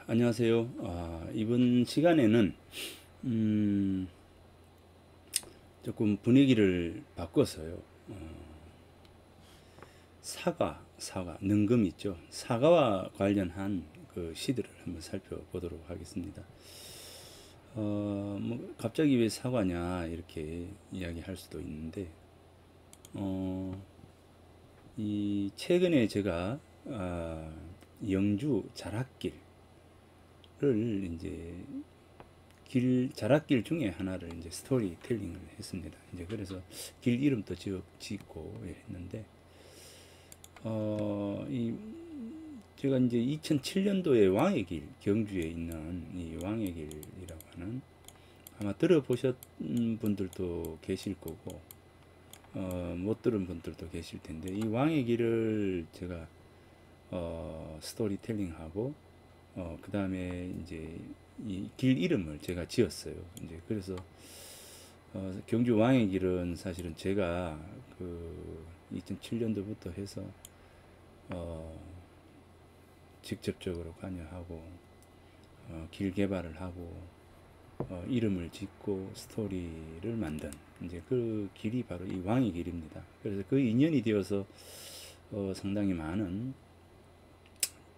안녕하세요. 이번 시간에는 음, 조금 분위기를 바꿔서요. 사과, 능금 있죠. 사과와 관련한 그 시들을 한번 살펴보도록 하겠습니다. 뭐 갑자기 왜 사과냐 이렇게 이야기할 수도 있는데, 어, 이 최근에 제가 영주 자락길을 이제 자락길 중에 하나를 이제 스토리텔링을 했습니다. 이제 그래서 길 이름도 짓고 했는데, 이 제가 이제 2007년도에 왕의 길, 경주에 있는 이 왕의 길이라고 하는, 아마 들어보셨던 분들도 계실 거고, 못 들은 분들도 계실 텐데, 이 왕의 길을 제가 스토리텔링하고, 그 다음에 이제 이 길 이름을 제가 지었어요. 이제 그래서 경주 왕의 길은 사실은 제가 그 2007년도부터 해서 어, 직접적으로 관여하고 길 개발을 하고 이름을 짓고 스토리를 만든 이제 그 길이 바로 이 왕의 길입니다. 그래서 그 인연이 되어서 상당히 많은,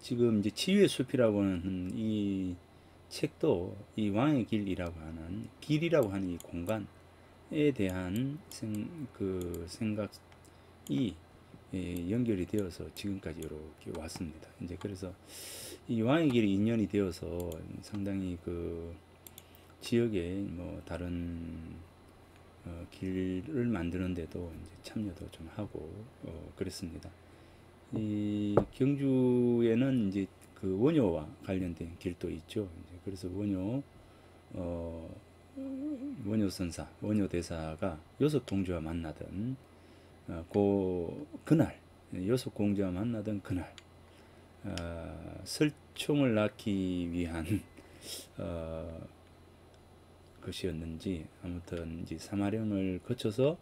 지금 이제 치유의 숲이라고 하는 이 책도 이 왕의 길이라고 하는, 길이라고 하는 이 공간에 대한 그 생각이 연결이 되어서 지금까지 이렇게 왔습니다. 이제 그래서 이 왕의 길이 인연이 되어서 상당히 그 지역에 뭐 다른 길을 만드는데도 이제 참여도 좀 하고 그랬습니다. 이 경주에는 이제 그 원효와 관련된 길도 있죠. 이제 그래서 어, 원효선사, 원효대사가 요속공주와 만나던 그날, 요속공주와 만나던 그날, 설총을 낳기 위한 어, 것이었는지, 아무튼 이제 사마령을 거쳐서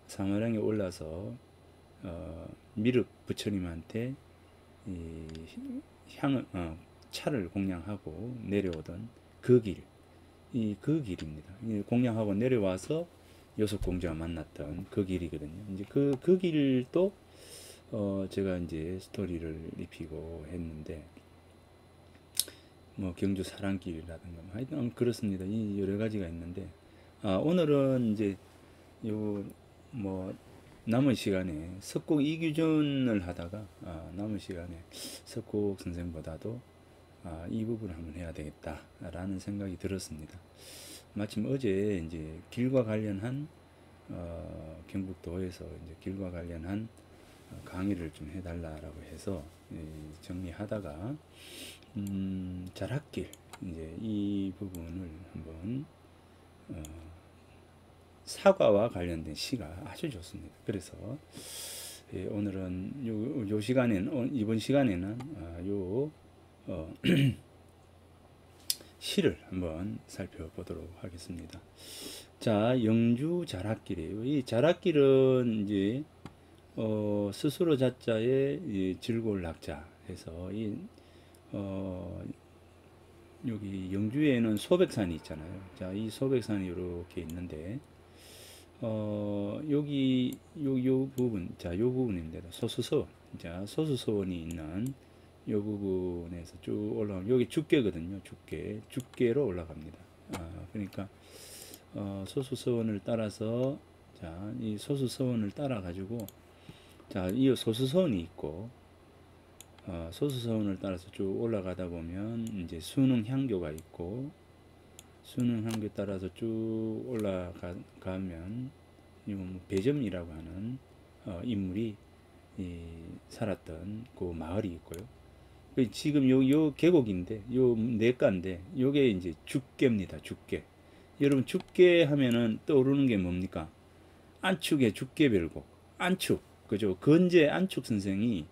사마령에 올라서 미륵 부처님한테 이 차를 공양하고 내려오던 그 길, 그 길입니다. 공양하고 내려와서 여섯공주와 만났던 그 길이거든요. 이제 그 길도 제가 이제 스토리를 입히고 했는데, 뭐 경주 사랑길이라든가 하여튼 그렇습니다. 이 여러 가지가 있는데, 오늘은 이제 요 뭐 남은 시간에 석곡 이규준을 하다가 남은 시간에 석곡 선생보다도 이 부분을 한번 해야 되겠다라는 생각이 들었습니다. 마침 어제 이제 길과 관련한 경북도에서 이제 길과 관련한 강의를 좀 해달라라고 해서 정리하다가 자락길, 이제 이 부분을 한번 사과와 관련된 시가 아주 좋습니다. 그래서 오늘은 요 시간에는, 이번 시간에는 요 시를 한번 살펴보도록 하겠습니다. 자, 영주 자락길이에요. 이 자락길은 이제 스스로 자자에 즐거울 낙자 해서 여기 영주에는 소백산이 있잖아요. 자, 이 소백산이 이렇게 있는데 여기 요 부분, 자, 요 부분인데 소수서원, 자, 소수서원이 있는 요 부분에서 쭉 올라가면 여기 죽계거든요. 죽계로 올라갑니다. 그러니까 소수서원을 따라서, 자, 이 소수서원을 따라 가지고, 자, 이 소수서원이 있고, 소수서원을 따라서 쭉 올라가다 보면 이제 수능향교가 있고, 수능향교 따라서 쭉 올라가면 배점이라고 하는 인물이 살았던 그 마을이 있고요. 지금 요 계곡인데, 요 내가인데, 요게 이제 죽계입니다. 죽계. 여러분, 죽계 하면은 떠오르는 게 뭡니까? 안축의 죽계별곡. 안축. 그죠? 건재 안축 선생이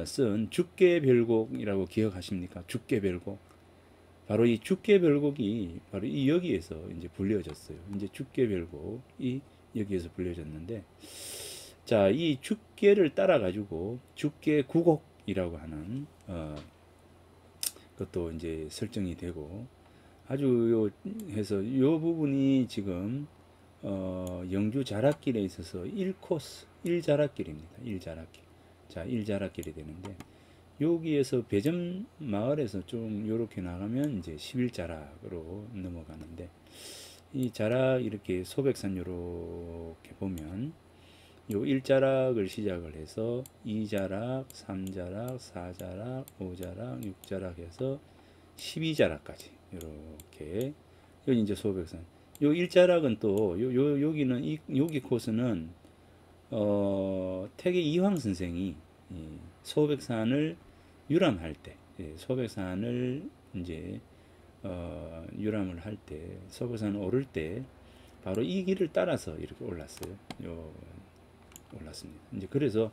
쓴 죽계별곡이라고 기억하십니까? 죽계별곡. 바로 이 죽계별곡이 바로 이 여기에서 이제 불려졌어요. 이제 죽계별곡이 여기에서 불려졌는데, 자, 이 죽계를 따라 가지고 죽계구곡이라고 하는 것도 이제 설정이 되고 아주 해서 요 부분이 지금 영주 자락길에 있어서 1코스 1자락길입니다. 1자락길. 자, 1자락길이 되는데 여기에서 배점 마을에서 좀 요렇게 나가면 이제 11자락으로 넘어가는데 이 자락 이렇게 소백산 요렇게 보면 요 1자락을 시작을 해서 2자락, 3자락, 4자락, 5자락, 6자락 해서 12자락까지 이렇게 여기 이제 소백산 요 1자락은 또 여기는 여기 코스는 태계 이황 선생이 소백산을 유람할 때 소백산을 이제 유람을 할 때 소백산을 오를 때 바로 이 길을 따라서 이렇게 올랐어요. 올랐습니다. 이제 그래서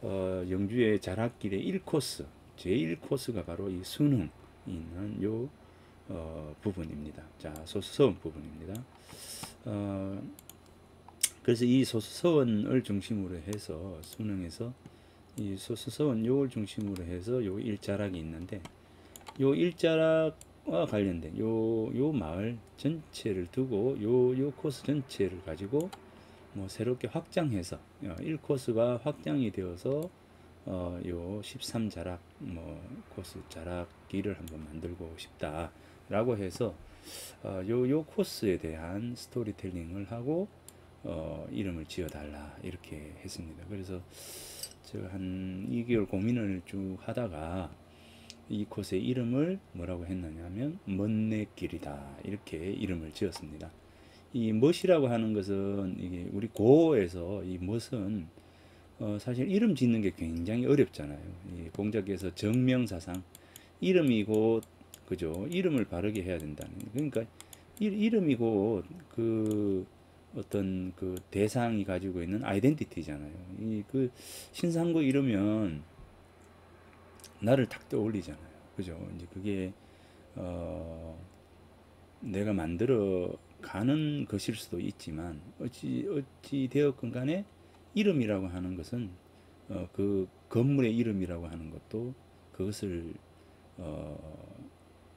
영주의 자락길의 1코스 제1코스가 바로 이 순흥 있는 요 부분입니다. 자, 소수서원 부분입니다. 그래서 이 소수서원을 중심으로 해서 순흥에서 이 소수서원 요걸 중심으로 해서 요 일자락이 있는데 요 일자락과 관련된 요 마을 전체를 두고 요 코스 전체를 가지고 뭐 새롭게 확장해서 1코스가 확장이 되어서 요 13자락 뭐 코스 자락길을 한번 만들고 싶다라고 해서 요 코스에 대한 스토리텔링을 하고 이름을 지어달라 이렇게 했습니다. 그래서 제가 한 2개월 고민을 쭉 하다가 이 코스의 이름을 뭐라고 했느냐면 먼내길이다 이렇게 이름을 지었습니다. 이 멋이라고 하는 것은 이게 우리 고어에서 이 멋은 사실 이름 짓는 게 굉장히 어렵잖아요. 이 공자께서 정명사상 이름이 곧 그죠? 이름을 바르게 해야 된다는 그러니까 이름이 곧 그 어떤 그 대상이 가지고 있는 아이덴티티잖아요. 이 그 신상구 이러면 나를 탁 떠올리잖아요. 그죠? 이제 그게 내가 만들어 가는 것일 수도 있지만 어찌 되었건 간에 이름이라고 하는 것은 그 건물의 이름이라고 하는 것도 그것을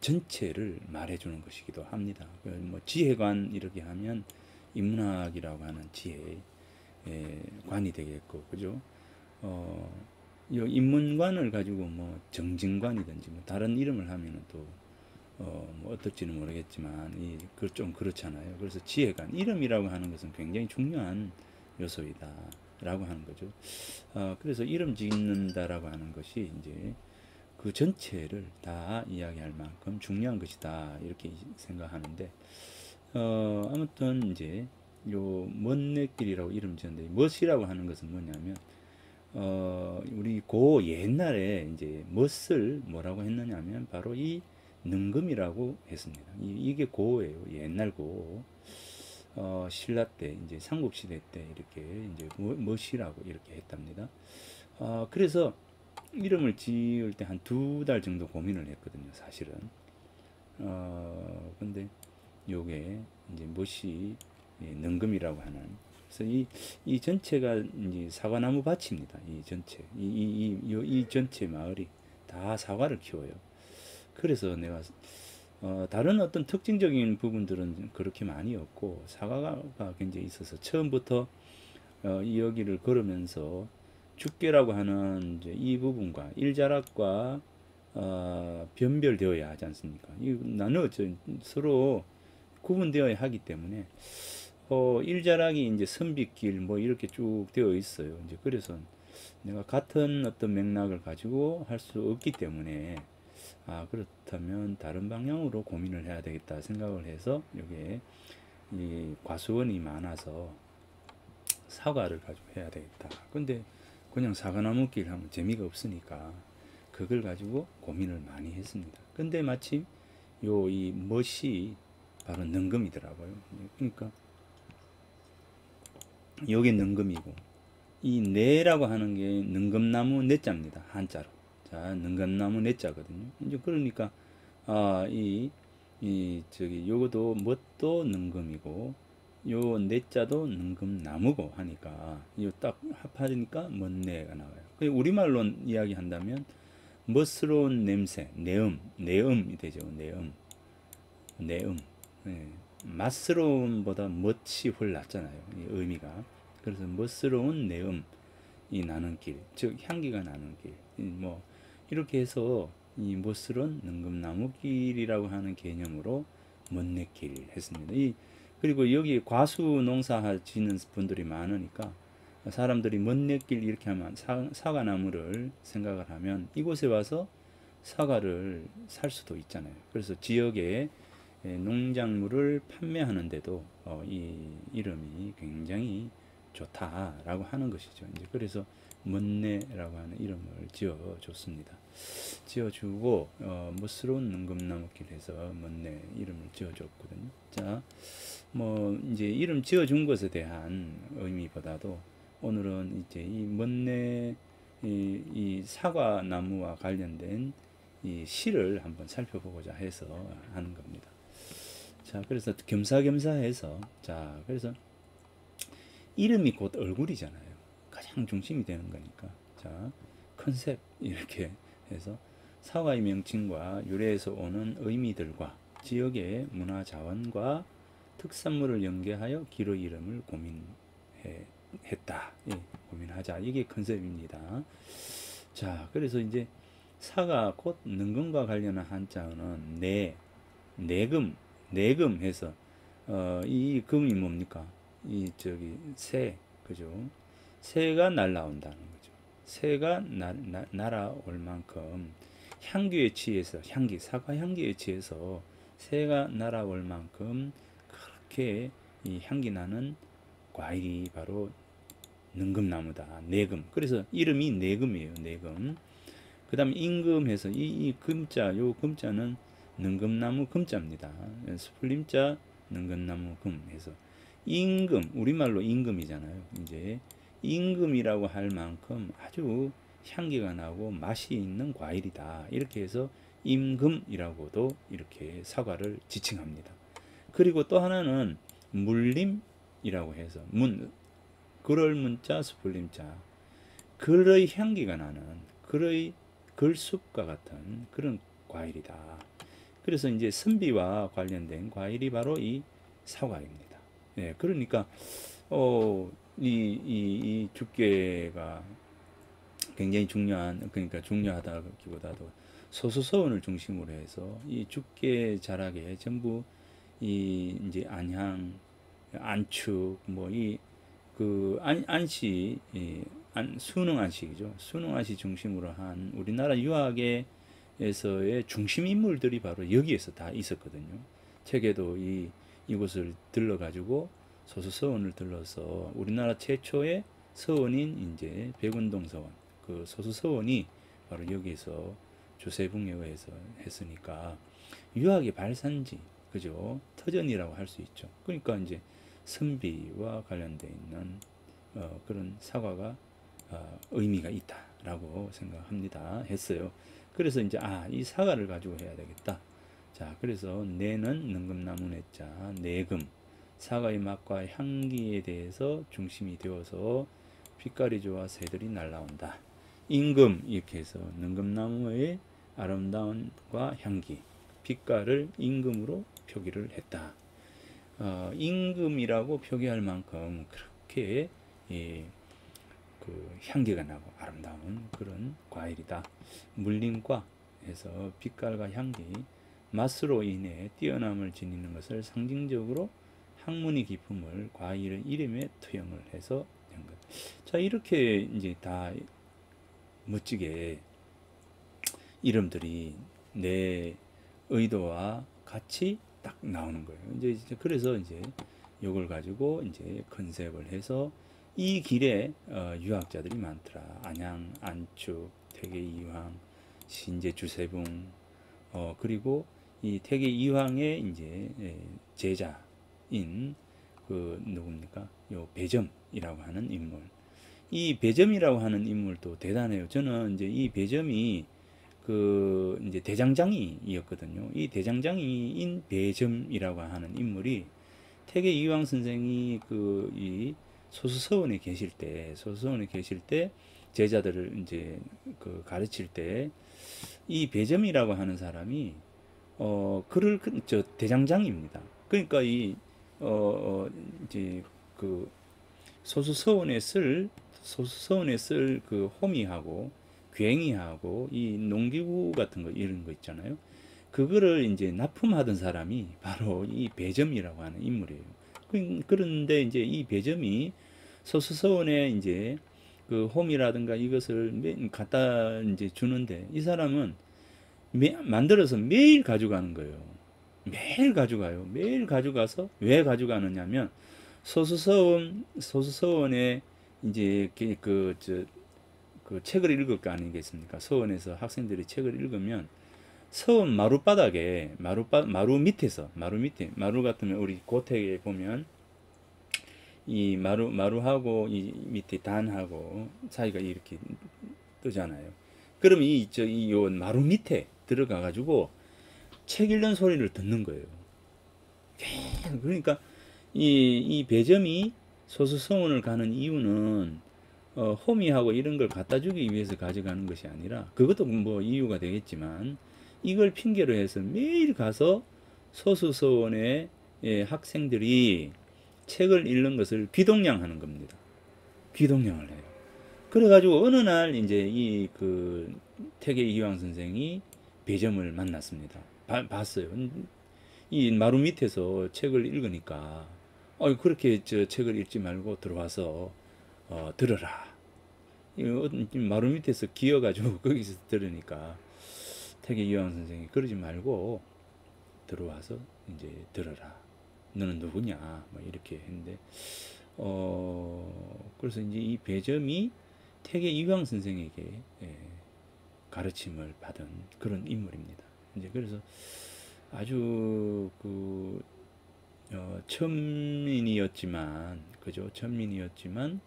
전체를 말해주는 것이기도 합니다. 뭐 지혜관 이렇게 하면 인문학이라고 하는 지혜의 관이 되겠고, 그죠? 이 인문관을 가지고 뭐 정진관이든지 뭐 다른 이름을 하면은 또 뭐 어떨지는 모르겠지만 좀 그렇잖아요. 그래서 지혜관 이름이라고 하는 것은 굉장히 중요한 요소이다라고 하는 거죠. 그래서 이름 짓는다라고 하는 것이 이제 그 전체를 다 이야기할 만큼 중요한 것이다 이렇게 생각하는데 아무튼 이제 요 먼내길이라고 이름 지었는데 멋이라고 하는 것은 뭐냐면 우리 고 옛날에 이제 멋을 뭐라고 했느냐면 바로 이 능금이라고 했습니다. 이게 고예요. 옛날 고. 신라 때 이제 삼국시대 때 이렇게 이제 멋이라고 이렇게 했답니다. 그래서 이름을 지을 때 한 2달 정도 고민을 했거든요, 사실은. 근데 요게 이제 멋이 능금이라고 하는. 그래서 이 전체가 이제 사과나무 밭입니다. 이 전체. 이 전체 마을이 다 사과를 키워요. 그래서 내가 다른 어떤 특징적인 부분들은 그렇게 많이 없고 사과가 굉장히 있어서 처음부터 이 여기를 걸으면서 죽계라고 하는 이제 이 부분과 일자락과 변별되어야 하지 않습니까? 이 나누어져 서로 구분되어야 하기 때문에 일자락이 이제 선비길 뭐 이렇게 쭉 되어 있어요. 이제 그래서 내가 같은 어떤 맥락을 가지고 할 수 없기 때문에 그렇다면 다른 방향으로 고민을 해야 되겠다 생각을 해서 여기에 이 과수원이 많아서 사과를 가지고 해야 되겠다. 근데 그냥 사과나무 길 하면 재미가 없으니까 그걸 가지고 고민을 많이 했습니다. 근데 마침 이 멋이 바로 능금이더라고요. 그러니까 요게 능금이고 이 내라고 하는 게 능금나무 내자입니다. 한자로. 자, 능금나무 내자거든요. 이제 그러니까 요것도 멋도 능금이고 요 내자도 능금나무고 하니까 요 딱 합하니까 멋내가 나와요. 우리말로 이야기한다면 멋스러운 냄새, 내음이 되죠. 내음. 예. 맛스러움보다 멋이 훨 낫잖아요. 이 의미가. 그래서 멋스러운 내음이 나는 길, 즉 향기가 나는 길. 뭐 이렇게 해서 이 멋스러운 능금나무길이라고 하는 개념으로 멋내길 했습니다. 그리고 여기 과수 농사 지는 분들이 많으니까 사람들이 멋내길 이렇게 하면 사과나무를 생각을 하면 이곳에 와서 사과를 살 수도 있잖아요. 그래서 지역에 농작물을 판매하는데도 이 이름이 굉장히 좋다라고 하는 것이죠. 이제 그래서 멋내라고 하는 이름을 지어줬습니다. 지어주고 멋스러운 능금나무길에서 멋내 이름을 지어줬거든요. 자, 뭐 이제 이름 지어준 것에 대한 의미보다도 오늘은 이제 이 멋내 이 사과나무와 관련된 이 시를 한번 살펴보고자 해서 하는 겁니다. 자, 그래서 겸사겸사해서 자, 그래서 이름이 곧 얼굴이잖아요. 가장 중심이 되는 거니까. 자, 컨셉 이렇게 해서 사과의 명칭과 유래에서 오는 의미들과 지역의 문화 자원과 특산물을 연계하여 길의 이름을 고민했다. 예, 고민하자. 이게 컨셉입니다. 자, 그래서 이제 사가 곧 능금과 관련한 한자어는 내금 해서 이 금이 뭡니까? 이 저기 새, 그죠? 새가 날아온다는 거죠. 새가 날아올 만큼 향기에 취해서 사과 향기에 취해서 새가 날아올 만큼 그렇게 이 향기 나는 과일이 바로 능금나무다. 내금. 그래서 이름이 내금이에요. 내금. 그 다음에 임금해서 이 금자, 요 금자는 능금나무 금자입니다. 스풀림자 능금나무 금 해서 임금, 우리말로 임금이잖아요. 이제 임금이라고 할 만큼 아주 향기가 나고 맛이 있는 과일이다. 이렇게 해서 임금이라고도 이렇게 사과를 지칭합니다. 그리고 또 하나는 물림이라고 해서 그럴 문자 스풀림자, 글의 향기가 나는 글의 글숲과 같은 그런 과일이다. 그래서 이제 선비와 관련된 과일이 바로 이 사과입니다. 예, 그러니까 이 죽계가 굉장히 그러니까 중요하다기보다도 소수서원을 중심으로 해서 이 죽계 자락에 전부 이 이제 안향, 안축, 안시, 수능 안식이죠. 수능 안식 중심으로 한 우리나라 유학에서의 중심 인물들이 바로 여기에서 다 있었거든요. 책에도 이곳을 들러가지고 소수서원을 들러서 우리나라 최초의 서원인 이제 백운동 서원, 그 소수서원이 바로 여기서 주세붕에 의해서 했으니까 유학의 발산지, 그죠? 터전이라고 할 수 있죠. 그러니까 이제 선비와 관련되어 있는 그런 사과가 의미가 있다라고 생각합니다. 했어요. 그래서 이제 이 사과를 가지고 해야 되겠다. 자, 그래서 내는 능금나무 내자 내금 사과의 맛과 향기에 대해서 중심이 되어서 빛깔이 좋아 새들이 날아온다. 임금 이렇게 해서 능금나무의 아름다움과 향기, 빛깔을 임금으로 표기를 했다. 임금이라고 표기할 만큼 그렇게 그 향기가 나고 아름다운 그런 과일이다. 물림과 해서 빛깔과 향기, 맛으로 인해 뛰어남을 지니는 것을 상징적으로 학문의 기품을 과일의 이름에 투영을 해서 한 것. 자, 이렇게 이제 다 멋지게 이름들이 내 의도와 같이 딱 나오는 거예요. 이제 그래서 이제 이걸 가지고 이제 컨셉을 해서 이 길에 유학자들이 많더라. 안양, 안축, 태계 이황, 신제 주세붕, 그리고 이 태계 이황의 이제 제자인 그 누굽니까? 요 배점이라고 하는 인물. 이 배점이라고 하는 인물도 대단해요. 저는 이제 이 배점이 그 이제 대장장이였거든요. 이 대장장이인 배점이라고 하는 인물이 태계 이황 선생이 그 이 소수서원에 계실 때 제자들을 이제 그 가르칠 때 이 배점이라고 하는 사람이 그를 저 대장장입니다. 그러니까 이 이제 그 소수서원에 쓸 그 호미하고 굉이하고 이 농기구 같은 거 이런 거 있잖아요. 그거를 이제 납품하던 사람이 바로 이 배점이라고 하는 인물이에요. 그런데 이제 이 배점이 소수서원에 이제 그 홈이라든가 이것을 갖다 이제 주는데 이 사람은 만들어서 매일 가져가는 거예요. 매일 가져가요. 매일 가져가서 왜 가져가느냐면 소수서원에 이제 그 책을 읽을 거 아니겠습니까? 서원에서 학생들이 책을 읽으면 서원 마룻바닥에 마루 밑에서 마루 같으면 우리 고택에 보면 이 마루하고 이 밑에 단하고 사이가 이렇게 뜨잖아요. 그럼 요 마루 밑에 들어가 가지고 책 읽는 소리를 듣는 거예요. 그러니까 이 배점이 소수서원을 가는 이유는 호미하고 이런 걸 갖다 주기 위해서 가져가는 것이 아니라, 그것도 뭐 이유가 되겠지만 이걸 핑계로 해서 매일 가서 소수서원의 학생들이 책을 읽는 것을 귀동냥하는 겁니다. 귀동냥을 해요. 그래가지고 어느 날 이제 이 그 태계 이황 선생이 배점을 만났습니다. 봤어요. 이 마루 밑에서 책을 읽으니까 그렇게 저 책을 읽지 말고 들어와서 들어라. 마루 밑에서 기어가지고 거기서 들으니까 태계 이황 선생이 그러지 말고 들어와서 이제 들어라. 너는 누구냐? 뭐 이렇게 했는데 그래서 이제 이 배점이 태계 이황 선생에게 가르침을 받은 그런 인물입니다. 이제 그래서 아주 그 천민이었지만, 그죠? 천민이었지만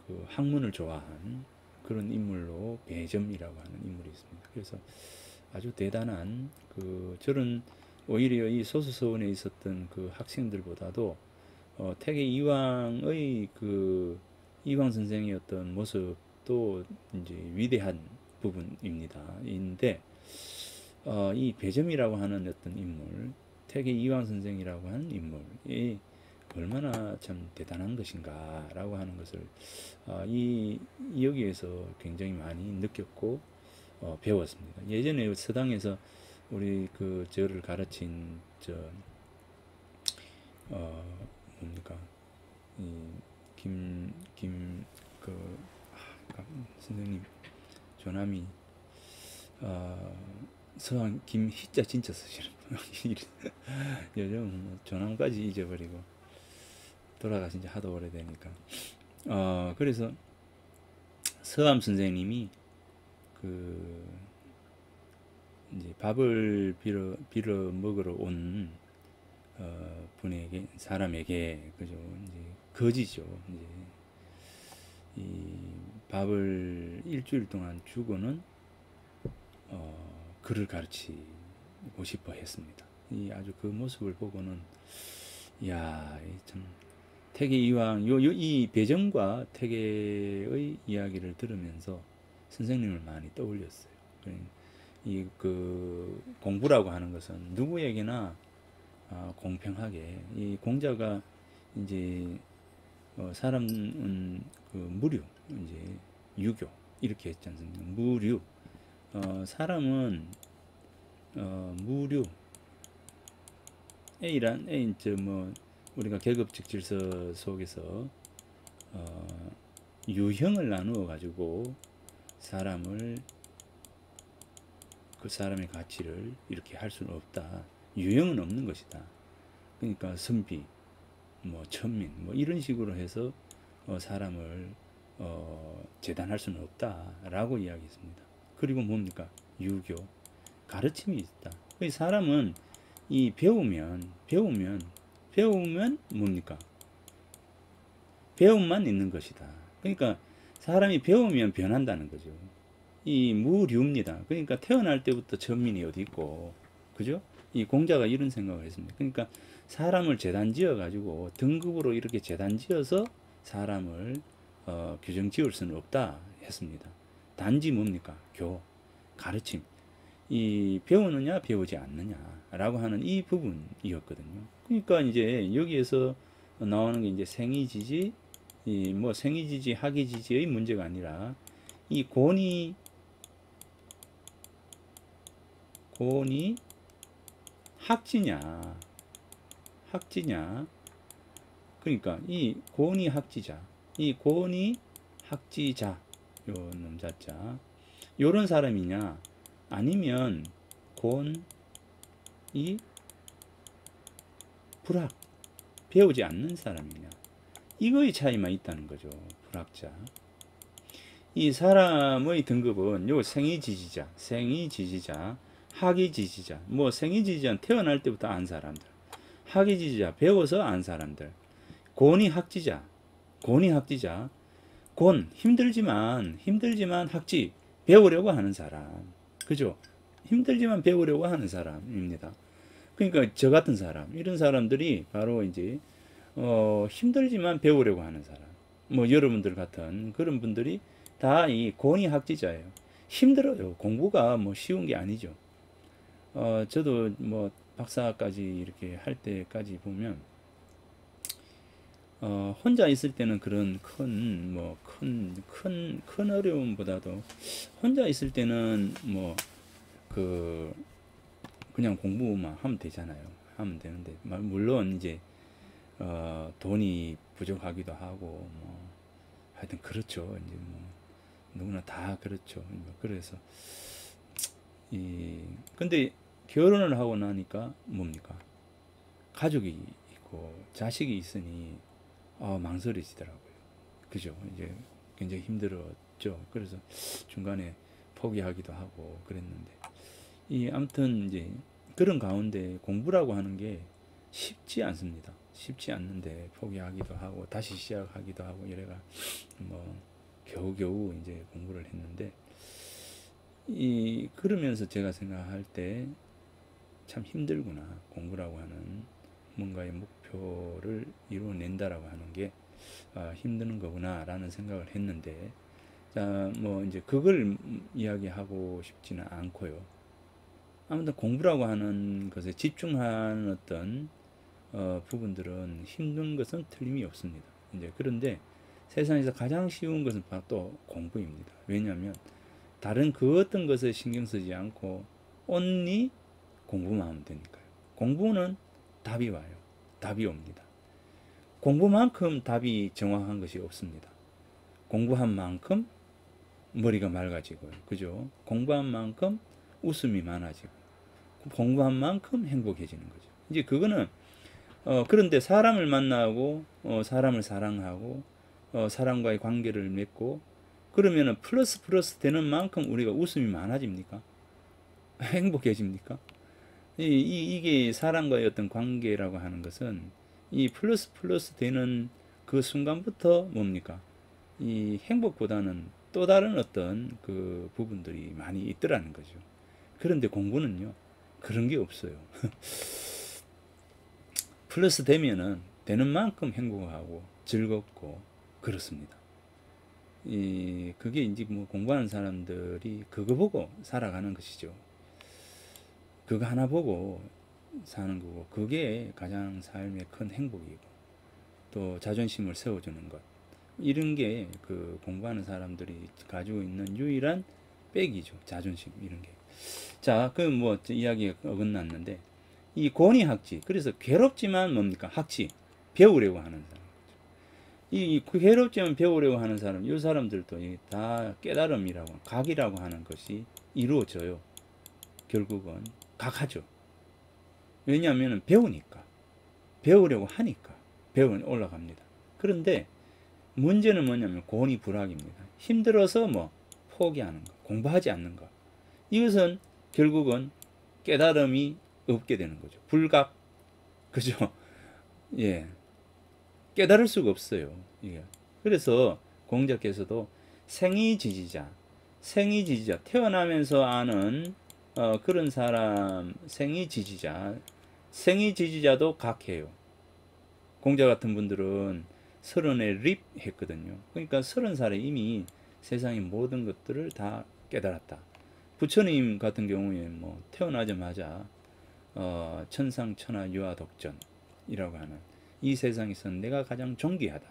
그 학문을 좋아한 그런 인물로 배점이라고 하는 인물이 있습니다. 그래서 아주 대단한 저런 오히려 이 소수서원에 있었던 그 학생들보다도 태계 이황의 그 이황 선생의 어떤 모습도 이제 위대한 부분입니다. 인데 이 배점이라고 하는 어떤 인물, 태계 이황 선생이라고 하는 인물이 얼마나 참 대단한 것인가라고 하는 것을 여기에서 굉장히 많이 느꼈고 배웠습니다. 예전에 서당에서 우리 저를 가르친 뭡니까 선생님 조남이 서한 김희자 진짜 쓰시는 분. 요즘 조남까지 잊어버리고 돌아가신 지 하도 오래되니까 그래서 서암 선생님이 이제 밥을 빌어 먹으러 온 사람에게 그죠, 이제 거지죠. 이제 이 밥을 일주일 동안 주고는 글을 가르치고 싶어 했습니다. 아주 그 모습을 보고는 이야, 참 태계 이황 이 배정과 태계의 이야기를 들으면서 선생님을 많이 떠올렸어요. 공부라고 하는 것은 누구에게나 공평하게, 이 공자가 이제 사람은 무류, 이제 유교 이렇게 했지 않습니까? 무류, 사람은 무류. A란 우리가 계급적 질서 속에서 유형을 나누어 가지고 그 사람의 가치를 이렇게 할 수는 없다. 유형은 없는 것이다. 그러니까 선비, 천민, 이런 식으로 해서 사람을 재단할 수는 없다라고 이야기했습니다. 그리고 뭡니까? 유교, 가르침이 있다. 사람은 배우면 뭡니까? 배움만 있는 것이다. 그러니까 사람이 배우면 변한다는 거죠. 이 무류입니다. 그러니까 태어날 때부터 천민이 어디 있고, 그죠? 이 공자가 이런 생각을 했습니다. 그러니까 사람을 재단 지어 가지고 등급으로 이렇게 재단 지어서 사람을 규정 지을 수는 없다 했습니다. 단지 뭡니까? 가르침. 이 배우느냐 배우지 않느냐라고 하는 이 부분이었거든요. 그러니까 이제 여기에서 나오는 게 이제 생이지지, 이 뭐 생이지지 학이지지의 문제가 아니라 이 권위 학지냐 그러니까 이 권위 학지자, 이 권위 학지자 요 놈자자 요런 사람이냐 아니면 권위 불학 배우지 않는 사람이냐 이거의 차이만 있다는 거죠. 불학자. 이 사람의 등급은 요 생이지지자, 학이지지자, 뭐 생이지지자는 태어날 때부터 안 사람들, 학이지지자 배워서 안 사람들, 권위학지자, 힘들지만 학지 배우려고 하는 사람, 그죠? 힘들지만 배우려고 하는 사람입니다. 그러니까 저 같은 사람, 이런 사람들이 바로 이제 힘들지만 배우려고 하는 사람, 뭐 여러분들 같은 그런 분들이 다 이 권위학지자예요. 힘들어요. 공부가 뭐 쉬운 게 아니죠. 저도 뭐 박사까지 이렇게 할 때까지 보면 혼자 있을 때는 그런 큰 어려움보다도 혼자 있을 때는 뭐 그냥 공부만 하면 되잖아요. 하면 되는데 물론 이제 돈이 부족하기도 하고 뭐 하여튼 그렇죠. 이제 뭐 누구나 다 그렇죠. 그래서 근데 결혼을 하고 나니까 뭡니까? 가족이 있고 자식이 있으니 망설여지더라고요. 그죠? 이제 굉장히 힘들었죠. 그래서 중간에 포기하기도 하고 그랬는데 아무튼 이제 그런 가운데 공부라고 하는 게 쉽지 않습니다. 쉽지 않는데 포기하기도 하고 다시 시작하기도 하고 이래가 뭐 겨우겨우 이제 공부를 했는데 그러면서 제가 생각할 때 참 힘들구나. 공부라고 하는 뭔가의 목표를 이루어낸다라고 하는 게 힘드는 거구나라는 생각을 했는데 자, 뭐 이제 그걸 이야기하고 싶지는 않고요. 아무튼 공부라고 하는 것에 집중하는 어떤 부분들은 힘든 것은 틀림이 없습니다. 이제 그런데 세상에서 가장 쉬운 것은 바로 또 공부입니다. 왜냐하면 다른 그 어떤 것에 신경 쓰지 않고 only 공부만 하면 되니까요. 공부는 답이 와요. 답이 옵니다. 공부만큼 답이 정확한 것이 없습니다. 공부한 만큼 머리가 맑아지고요. 그죠? 공부한 만큼 웃음이 많아지고 공부한 만큼 행복해지는 거죠. 이제 그거는 그런데 사람을 만나고 사람을 사랑하고 사람과의 관계를 맺고 그러면은 플러스 되는 만큼 우리가 웃음이 많아집니까? 행복해집니까? 이게 사람과의 어떤 관계라고 하는 것은 이 플러스 되는 그 순간부터 뭡니까? 이 행복보다는 또 다른 어떤 그 부분들이 많이 있더라는 거죠. 그런데 공부는요, 그런 게 없어요. 플러스 되면은 되는 만큼 행복하고 즐겁고 그렇습니다. 그게 이제 뭐 공부하는 사람들이 그거 보고 살아가는 것이죠. 그거 하나 보고 사는 거고, 그게 가장 삶의 큰 행복이고, 또 자존심을 세워주는 것. 이런 게 그 공부하는 사람들이 가지고 있는 유일한 백이죠. 자존심, 이런 게. 자, 그 뭐 이야기가 어긋났는데, 이 권위학지. 그래서 괴롭지만 뭡니까? 학지. 배우려고 하는 사람. 이 괴롭지만 배우려고 하는 사람, 이 사람들도 다 깨달음이라고, 각이라고 하는 것이 이루어져요. 결국은 각하죠. 왜냐하면 배우니까, 배우려고 하니까 올라갑니다. 그런데 문제는 뭐냐면 권위불학입니다. 힘들어서 뭐 포기하는 거, 공부하지 않는 거. 이것은 결국은 깨달음이 없게 되는 거죠. 불각, 그죠? 예. 깨달을 수가 없어요. 예. 그래서 공자께서도 생이지지자, 태어나면서 아는 그런 사람, 생이지지자도 각해요. 공자 같은 분들은 서른에 립 했거든요. 그러니까 30살에 이미 세상의 모든 것들을 다 깨달았다. 부처님 같은 경우에 뭐 태어나자마자 천상천하 유아독전이라고 하는 이 세상에서 내가 가장 존귀하다.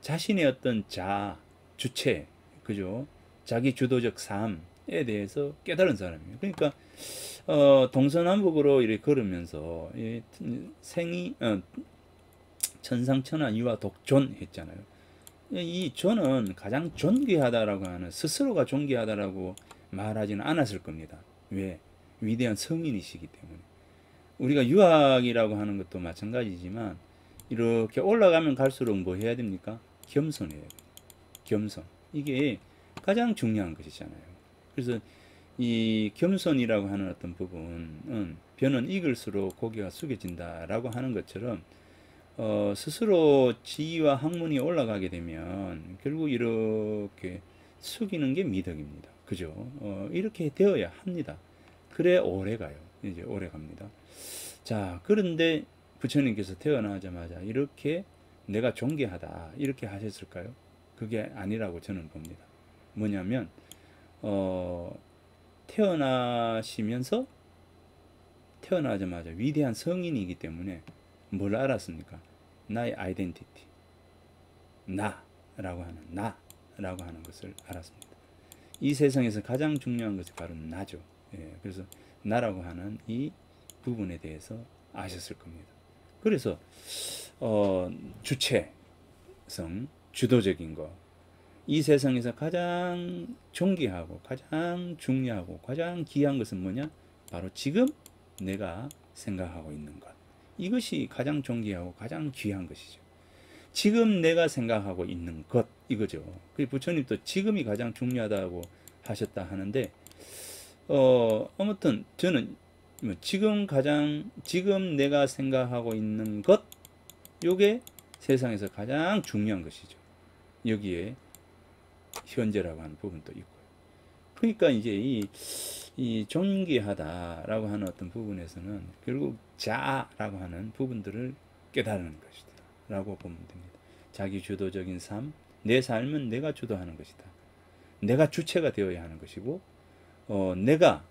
자신의 어떤 주체, 그죠? 자기 주도적 삶에 대해서 깨달은 사람이에요. 그러니까 동서남북으로 이렇게 걸으면서 천상천하 유아독존 했잖아요. 이 존은 가장 존귀하다라고 하는, 스스로가 존귀하다라고 말하지는 않았을 겁니다. 왜? 위대한 성인이시기 때문에. 우리가 유학이라고 하는 것도 마찬가지지만 이렇게 올라가면 갈수록 뭐 해야 됩니까? 겸손해야 돼요. 겸손. 이게 가장 중요한 것이잖아요. 그래서 이 겸손이라고 하는 어떤 부분은 벼는 익을수록 고개가 숙여진다라고 하는 것처럼 스스로 지위와 학문이 올라가게 되면 결국 이렇게 숙이는 게 미덕입니다. 그죠? 이렇게 되어야 합니다. 그래 오래 가요. 이제 오래 갑니다. 자, 그런데 부처님께서 태어나자마자 이렇게 내가 존귀하다 이렇게 하셨을까요? 그게 아니라고 저는 봅니다. 뭐냐면 태어나자마자 위대한 성인이기 때문에 뭘 알았습니까? 나의 아이덴티티, 나라고 하는 것을 알았습니다. 이 세상에서 가장 중요한 것이 바로 나죠. 예, 그래서 나라고 하는 이 부분에 대해서 아셨을 겁니다. 그래서 주체성, 주도적인 거, 이 세상에서 가장 존귀하고 가장 중요하고 가장 귀한 것은 뭐냐? 바로 지금 내가 생각하고 있는 것. 이것이 가장 존귀하고 가장 귀한 것이죠. 지금 내가 생각하고 있는 것, 이거죠. 그 부처님도 지금이 가장 중요하다고 하셨다 하는데 아무튼 저는 지금 내가 생각하고 있는 것, 요게 세상에서 가장 중요한 것이죠. 여기에 현재라고 하는 부분도 있고요. 그러니까 이제 이 존귀하다라고 하는 어떤 부분에서는 결국 자라고 하는 부분들을 깨달는 것이다 라고 보면 됩니다. 자기 주도적인 삶, 내 삶은 내가 주도하는 것이다. 내가 주체가 되어야 하는 것이고 내가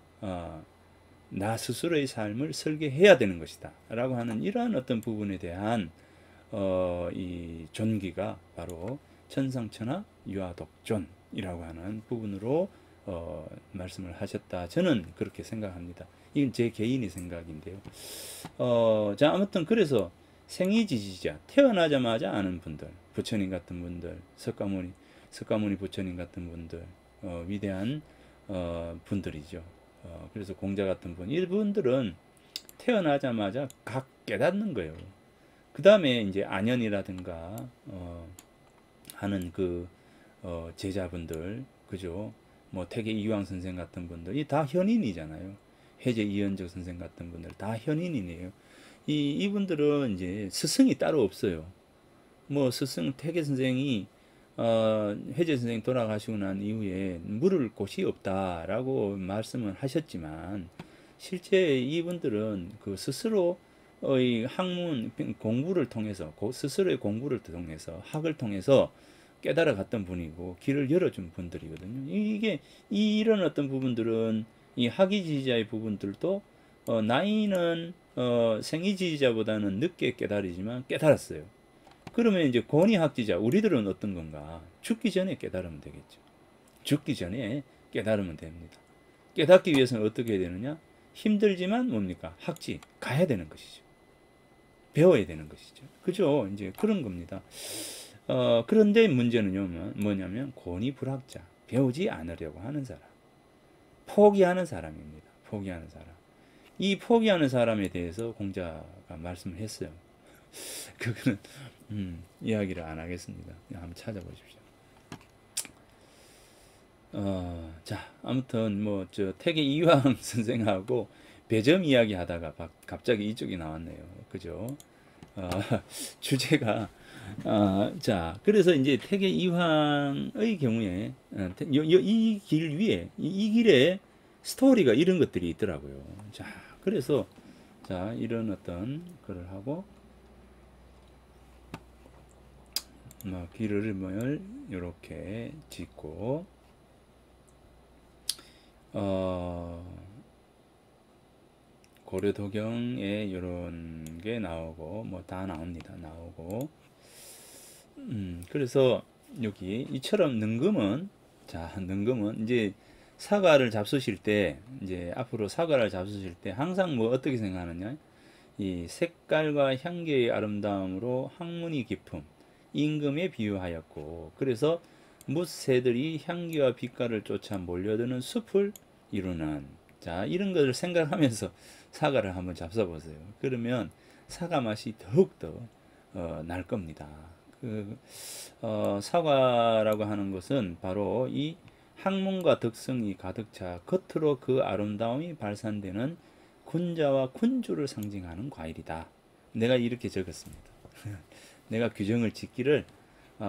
나 스스로의 삶을 설계해야 되는 것이다 라고 하는 이러한 어떤 부분에 대한 이 존귀가 바로 천상천하 유아독존이라고 하는 부분으로 말씀을 하셨다. 저는 그렇게 생각합니다. 이건 제 개인의 생각인데요. 자, 아무튼 그래서 생이지지자, 태어나자마자 아는 분들, 부처님 같은 분들, 석가모니 부처님 같은 분들, 위대한 분들이죠. 그래서 공자 같은 분, 이분들은 태어나자마자 각 깨닫는 거예요. 그 다음에 이제 안현이라든가 하는 그 제자분들, 그죠? 뭐 태계 이황 선생 같은 분들이 다 현인이잖아요. 해제 이현적 선생 같은 분들 다 현인이네요. 이분들은 이제 스승이 따로 없어요. 뭐 스승 태계 선생이 해제 선생이 돌아가시고 난 이후에 물을 곳이 없다라고 말씀을 하셨지만 실제 이분들은 그 스스로의 학문 공부를 통해서 스스로의 공부를 통해서 학을 통해서 깨달아 갔던 분이고 길을 열어준 분들이거든요. 이게 이런 어떤 부분들은 이 학위지지자의 부분들도 나이는 생이지지자보다는 늦게 깨달이지만 깨달았어요. 그러면 이제 권위학지자 우리들은 어떤 건가? 죽기 전에 깨달으면 되겠죠. 죽기 전에 깨달으면 됩니다. 깨닫기 위해서는 어떻게 해야 되느냐? 힘들지만 뭡니까? 학지 가야 되는 것이죠. 배워야 되는 것이죠. 그죠? 이제 그런 겁니다. 그런데 문제는 뭐냐면 권위불학자, 배우지 않으려고 하는 사람, 포기하는 사람입니다. 포기하는 사람. 이 포기하는 사람에 대해서 공자가 말씀을 했어요. 그거는 이야기를 안 하겠습니다. 한번 찾아보십시오. 자, 아무튼 뭐 저 태계 이황 선생하고 배점 이야기 하다가 갑자기 이쪽이 나왔네요. 그죠? 주제가 자, 그래서 이제 태계 이황의 경우에 이 길 위에 이 길에 스토리가 이런 것들이 있더라고요. 자, 그래서 자, 이런 어떤 거를 하고 뭐 기름을 이렇게 짓고 고려도경에 이런 게 나오고 뭐 다 나옵니다. 나오고 그래서 여기 이처럼 능금은 자 능금은 이제 사과를 잡수실 때 이제 앞으로 사과를 잡수실 때 항상 뭐 어떻게 생각하느냐 이 색깔과 향기의 아름다움으로 학문이 깊음 임금에 비유하였고 그래서 뭇새들이 향기와 빛깔을 쫓아 몰려드는 숲을 이루는 자 이런 것을 생각하면서 사과를 한번 잡숴 보세요. 그러면 사과 맛이 더욱더 날 겁니다. 사과라고 하는 것은 바로 이 학문과 덕성이 가득 차 겉으로 그 아름다움이 발산되는 군자와 군주를 상징하는 과일이다. 내가 이렇게 적었습니다. 내가 규정을 짓기를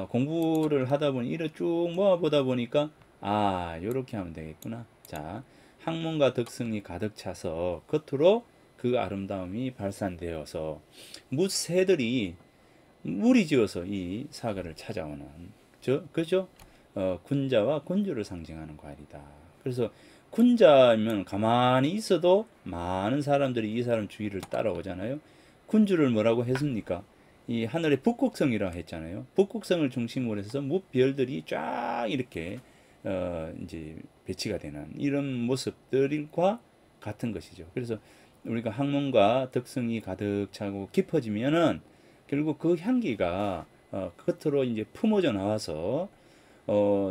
공부를 하다 보니 이를 쭉 모아보다 보니까 아 요렇게 하면 되겠구나. 자 학문과 덕성이 가득 차서 겉으로 그 아름다움이 발산되어서 무새들이 무리지어서 이 사과를 찾아오는 그죠? 군자와 군주를 상징하는 과일이다. 그래서 군자면 가만히 있어도 많은 사람들이 이 사람 주위를 따라오잖아요. 군주를 뭐라고 했습니까? 이 하늘의 북극성이라고 했잖아요. 북극성을 중심으로 해서 무별들이 쫙 이렇게 이제 배치가 되는 이런 모습들과 같은 것이죠. 그래서 우리가 학문과 덕성이 가득 차고 깊어지면은 결국 그 향기가 겉으로 이제 품어져 나와서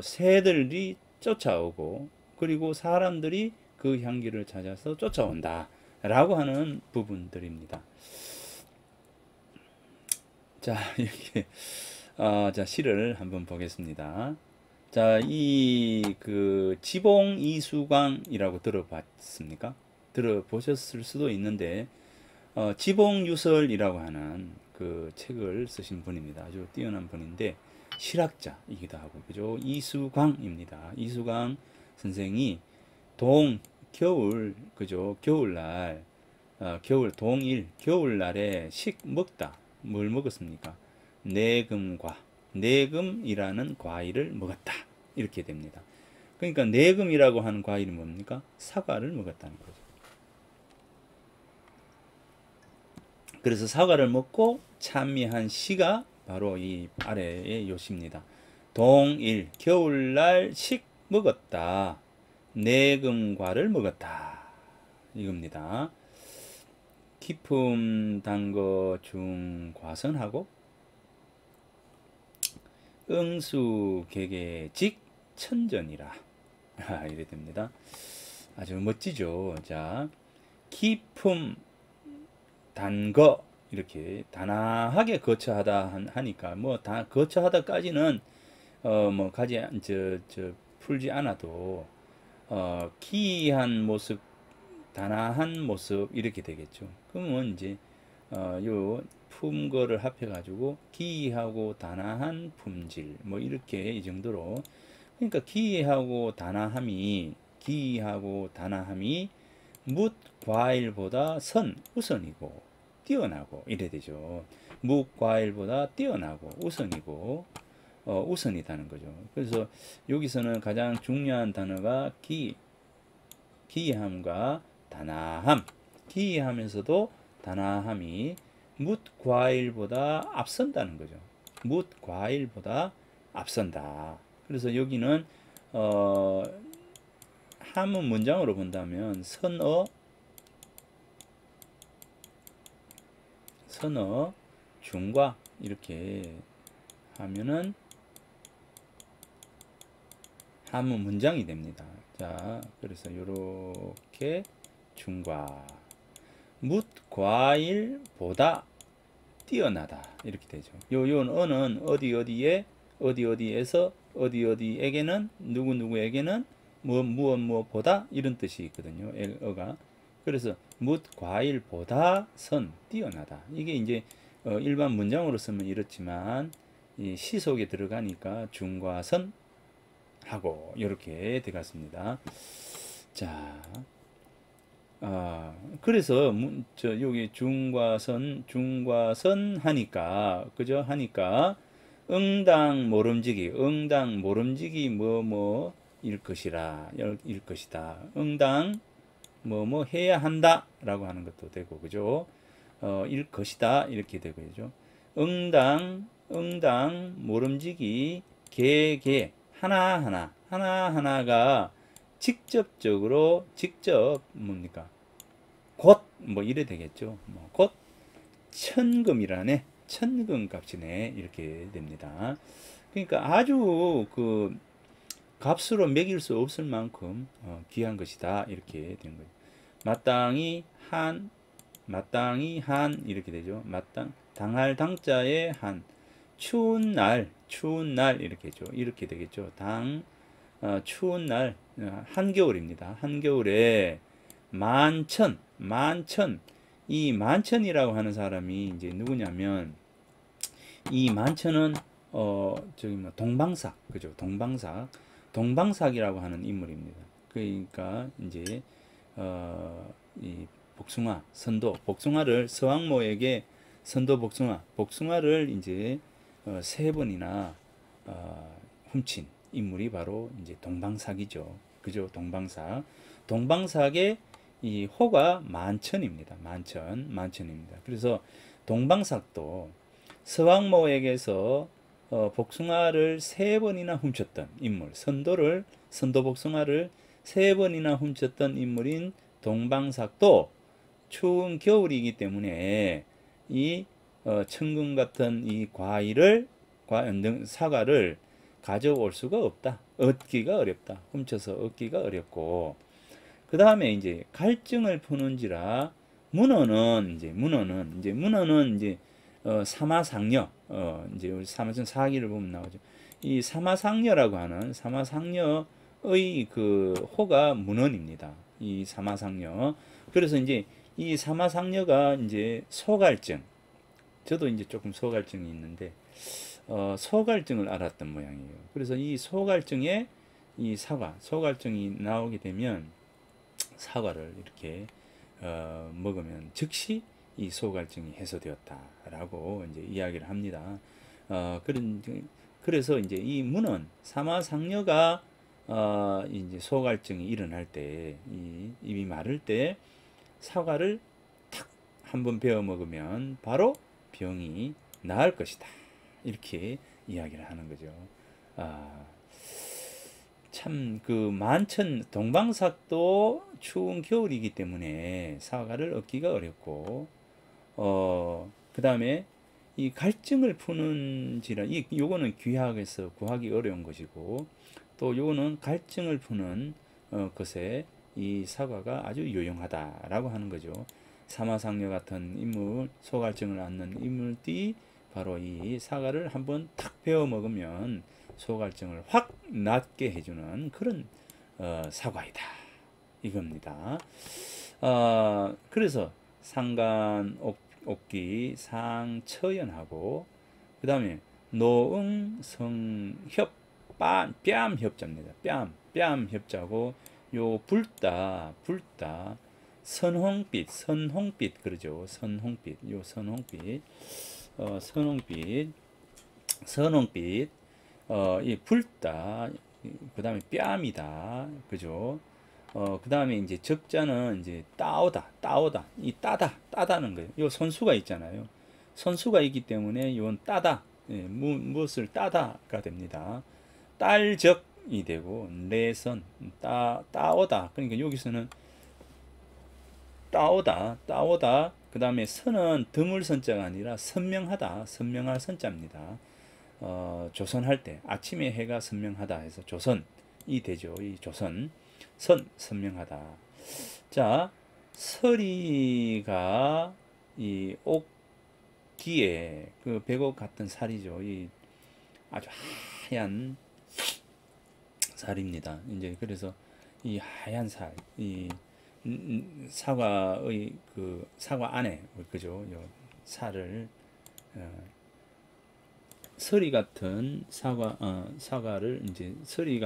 새들이 쫓아오고 그리고 사람들이 그 향기를 찾아서 쫓아온다 라고 하는 부분들입니다. 자 이렇게 자 시를 한번 보겠습니다. 자 이 그 지봉 이수광이라고 들어봤습니까? 들어보셨을 수도 있는데 지봉유설이라고 하는 그 책을 쓰신 분입니다. 아주 뛰어난 분인데 실학자이기도 하고 그죠? 이수광입니다. 이수광 선생이 겨울 그죠? 겨울날 동일 겨울날에 먹다 뭘 먹었습니까? 내금과 내금이라는 과일을 먹었다 이렇게 됩니다. 그러니까 내금이라고 하는 과일이 뭡니까? 사과를 먹었다는 거죠. 그래서 사과를 먹고 찬미한 시가 바로 이 아래의 요시입니다. 동일 겨울날 식 먹었다. 내금과를 먹었다. 이겁니다. 기품 단거 중과선하고 응수객의 직천전이라 이래 됩니다. 아주 멋지죠. 자, 기품 단거 이렇게 단아하게 거쳐하다 하니까 뭐 다 거쳐하다까지는 뭐 가지 저 풀지 않아도 기이한 모습 단아한 모습 이렇게 되겠죠. 그러면 이제 요 품거를 합해 가지고 기이하고 단아한 품질 뭐 이렇게 이 정도로 그러니까 기이하고 단아함이 뭇 과일보다 우선이고 뛰어나고 이래 되죠. 뭇 과일보다 뛰어나고 우선이고 우선이다는 거죠. 그래서 여기서는 가장 중요한 단어가 기이함과 단아함. 기이하면서도 단아함이 뭇 과일보다 앞선다는 거죠. 뭇 과일보다 앞선다. 그래서 여기는 함은 문장으로 본다면 선어 중과 이렇게 하면은 함은 문장이 됩니다. 자, 그래서 이렇게 중과 뭇 과일보다 뛰어나다 이렇게 되죠. 요 어는 어디에서 어디에게는 누구에게는 무엇보다 이런 뜻이 있거든요. 어가 그래서 뭇 과일보다 뛰어나다. 이게 이제 일반 문장으로 쓰면 이렇지만 이 시 속에 들어가니까 중과 선 하고 이렇게 들어갔습니다. 자, 그래서 여기 중과 선 하니까 그죠? 하니까 응당 모름지기, 응당 모름지기 일 것이라, 일 것이다. 응당 뭐 해야 한다 라고 하는 것도 되고, 그죠? 일 것이다 이렇게 되고, 그죠? 응당 모름지기 개 하나하나가 직접적으로 직접 뭡니까? 곧 뭐 이래 되겠죠. 곧 천금이라네. 천금 값이네. 이렇게 됩니다. 그러니까 아주 그 값으로 매길 수 없을 만큼 귀한 것이다. 이렇게 된 거예요. 마땅히 한 이렇게 되죠. 당할 당자의 한, 추운 날 이렇게 죠. 이렇게 되겠죠. 추운 날, 한겨울입니다. 한겨울에 만천, 이 만천이라고 하는 사람이 이제 누구냐면, 이 만천은 저기 뭐 동방삭, 그죠? 동방삭이라고 하는 인물입니다. 그러니까 이제 이 복숭아를 서왕모에게 복숭아를 이제 세 번이나 훔친 인물이 바로 이제 동방삭이죠. 그죠? 동방삭의 이 호가 만천입니다. 만천입니다. 그래서 동방삭도 서왕모에게서 복숭아를 세 번이나 훔쳤던 인물, 선도 복숭아를 세 번이나 훔쳤던 인물인 동방삭도 추운 겨울이기 때문에 이 천금 같은 이 사과를 가져올 수가 없다. 얻기가 어렵다. 훔쳐서 얻기가 어렵고, 그 다음에 이제 갈증을 푸는지라 문어는 이제 사마상녀, 이제 우리 사마천 사기를 보면 나오죠. 이 사마상녀라고 하는 사마상녀의 그 호가 문헌입니다. 이 사마상녀. 그래서 이제 이 사마상녀가 이제 소갈증, 저도 이제 조금 소갈증이 있는데 소갈증을 앓았던 모양이에요. 그래서 이 소갈증에 이 소갈증이 나오게 되면 사과를 이렇게 먹으면 즉시 이 소갈증이 해소되었다라고 이제 이야기를 합니다. 그래서 이제 이 문헌 사마상녀가 이제 소갈증이 일어날 때, 이 입이 마를 때 사과를 탁 한번 베어 먹으면 바로 병이 나을 것이다. 이렇게 이야기를 하는 거죠. 참 그 만천 동방삭도 추운 겨울이기 때문에 사과를 얻기가 어렵고, 그 다음에 이 갈증을 푸는 질환, 요거는 귀학에서 구하기 어려운 것이고, 또 요거는 갈증을 푸는 것에 이 사과가 아주 유용하다라고 하는 거죠. 사마상녀 같은 인물, 소갈증을 앓는 인물들이 바로 이 사과를 한번 탁 베어 먹으면 소갈증을 확 낫게 해주는 그런 사과이다. 이겁니다. 그래서 상간옥기 상처연하고, 그 다음에 노응성협 뺨협자입니다. 뺨협자고, 요 불다 선홍빛 그러죠. 선홍빛 이 불다, 그 다음에 뺨이다, 그죠? 그 다음에 이제 적자는 이제 이 따다는 거예요. 요 선수가 있잖아요. 선수가 있기 때문에 요건 따다, 무엇을 따다가 됩니다. 딸적이 되고, 내선, 따오다. 그러니까 여기서는 따오다. 그 다음에 선은 드물선자가 아니라 선명할 선자입니다. 조선할 때 아침에 해가 선명하다 해서 조선이 되죠. 이 조선 선명하다. 자, 서리가 이 옥기에 그 백옥 같은 살이죠. 이 아주 하얀 살입니다. 이제 그래서 이 하얀 살, 이 사과의 그 사과 안에, 그죠? 요 살을 서리 같은 사과를 이제 서리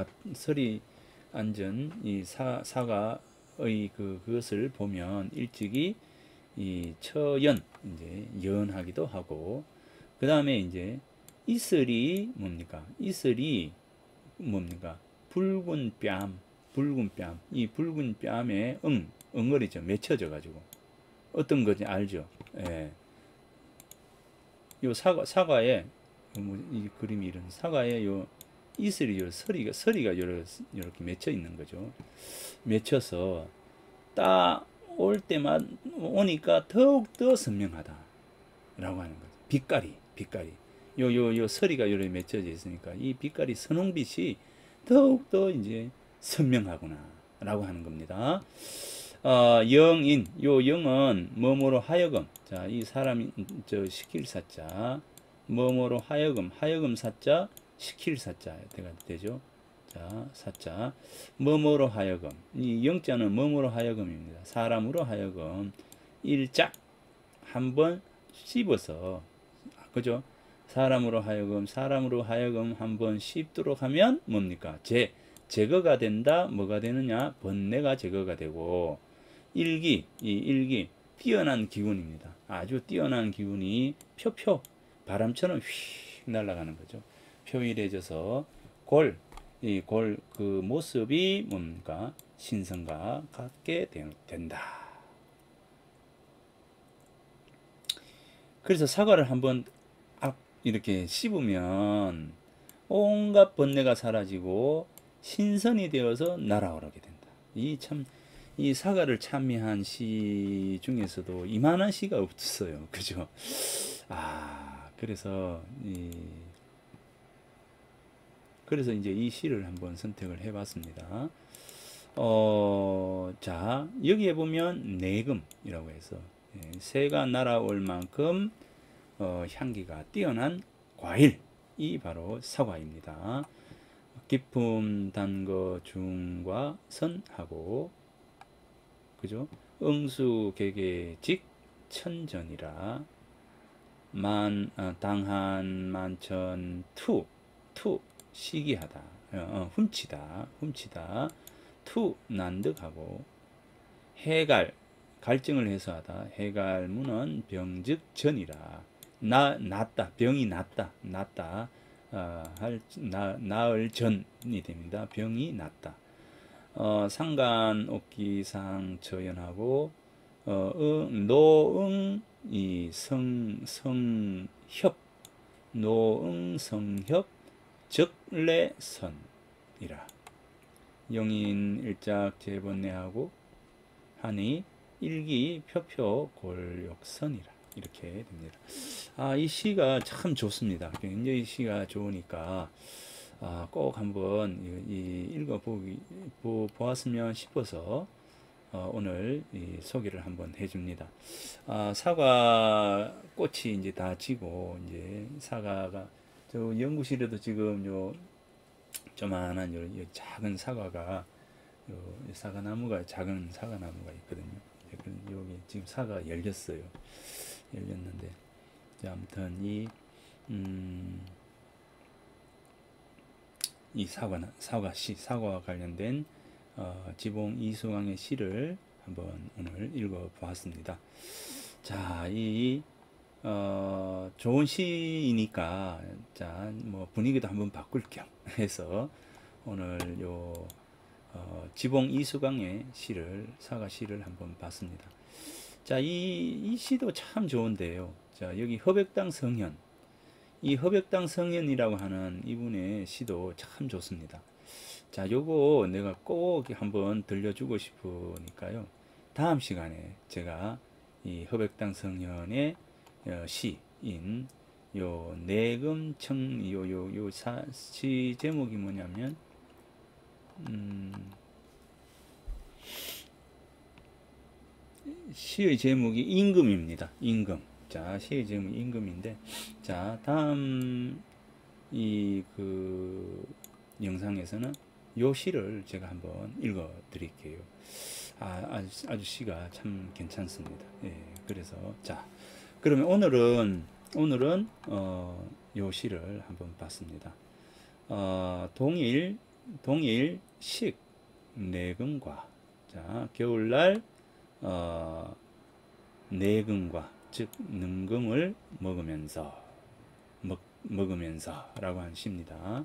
앉은 이 사과의 그것을 보면 일찍이 이 처연, 이제 연하기도 하고, 그 다음에 이제 이슬이 뭡니까? 이슬이 뭡니까? 붉은 뺨, 붉은 뺨. 이 붉은 뺨에 엉거리죠. 맺혀져 가지고. 어떤 건지 알죠? 예. 요 사과에, 이 그림이 이런 사과에 요 이슬이, 요 서리가 이렇게 맺혀 있는 거죠. 맺혀서 딱 올 때만 오니까 더욱더 선명하다라고 하는 거죠. 빛깔이. 요 서리가 요렇게 맺혀져 있으니까 이 빛깔이 선홍빛이 더욱더 이제 선명하구나라고 하는 겁니다. 영인, 요 영은 뭐뭐로 하여금. 자, 이 사람이 저 시킬 사자, 뭐뭐로 하여금 사자, 시킬 사자 되죠. 자, 사자, 뭐뭐로 하여금. 이 영자는 뭐뭐로 하여금입니다. 사람으로 하여금 일짝 한번 씹어서, 그죠? 사람으로 하여금 한번 씹도록 하면 뭡니까? 제거가 된다. 뭐가 되느냐? 번뇌가 제거가 되고, 이 일기, 뛰어난 기운입니다. 아주 뛰어난 기운이 바람처럼 휙 날아가는 거죠. 표일해져서 그 모습이 뭡니까? 신성과 같게 된다. 그래서 사과를 한번 이렇게 씹으면 온갖 번뇌가 사라지고 신선이 되어서 날아오르게 된다. 이 사과를 참미한 시 중에서도 이만한 시가 없어요. 그죠? 그래서 이제 이 시를 한번 선택을 해봤습니다. 자, 여기에 보면 내금이라고 해서 새가 날아올 만큼 향기가 뛰어난 과일이 바로 사과입니다. 기품 단거 중과 선하고, 그죠? 응수개개직 천전이라 당한 만천 투 시기하다, 훔치다 투 난득하고, 갈증을 해소하다. 해갈무는 병즉 전이라 낫다, 병이 낫다, 나을 전이 됩니다. 병이 낫다. 상간옥기상 처연하고, 노응이 성협 적래선이라. 영인 일작 재번뇌하고 하니 일기 표표 골욕선이라. 이렇게 됩니다. 이 시가 참 좋습니다. 굉장히 시가 좋으니까 꼭 한번 읽어보았으면 싶어서 오늘 소개를 한번 해줍니다. 사과 꽃이 이제 다 지고, 이제 사과가 저 연구실에도 지금 요 조만한 요 작은 사과가, 사과나무가, 작은 사과나무가 있거든요. 여기 지금 사과가 열렸는데, 아무튼 이 사과와 관련된 지봉 이수강의 시를 한번 오늘 읽어보았습니다. 자, 좋은 시이니까, 자, 뭐 분위기도 한번 바꿀 겸 해서 오늘 지봉 이수강의 사과 시를 한번 봤습니다. 자, 이 시도 참 좋은데요. 자, 여기 허백당 성현. 이 허백당 성현이라고 하는 이분의 시도 참 좋습니다. 자, 요거 내가 꼭 한번 들려주고 싶으니까요. 다음 시간에 제가 이 허백당 성현의 시인 요 내금청 시 제목이 뭐냐면 시의 제목이 임금입니다. 임금. 자, 시의 제목이 임금인데, 자, 다음 영상에서는 요 시를 제가 한번 읽어 드릴게요. 아주 시가 참 괜찮습니다. 예, 그래서 자, 그러면 오늘은 요 시를 한번 봤습니다. 동일식 내금과, 자, 겨울날 내금과, 즉 능금을 먹으면서 먹으면서 라고 한 시입니다.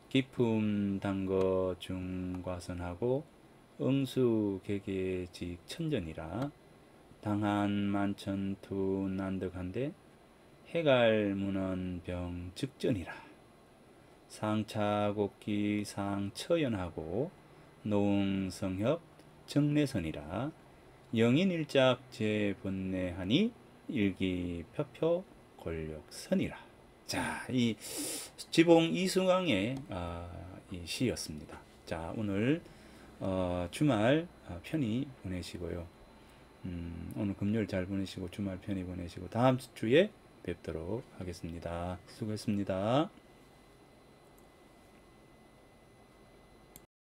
기품 단거 중과선하고 응수개개직 천전이라 당한만천투 난득한데 해갈문헌병 즉전이라 상차곡기 상처연하고 노응성협 정내선이라 영인일작 제분내하니 일기표표 권력선이라. 자, 이 지봉 이승왕의 이 시였습니다. 자, 오늘 주말 편히 보내시고요. 오늘 금요일 잘 보내시고 주말 편히 보내시고 다음 주에 뵙도록 하겠습니다. 수고했습니다.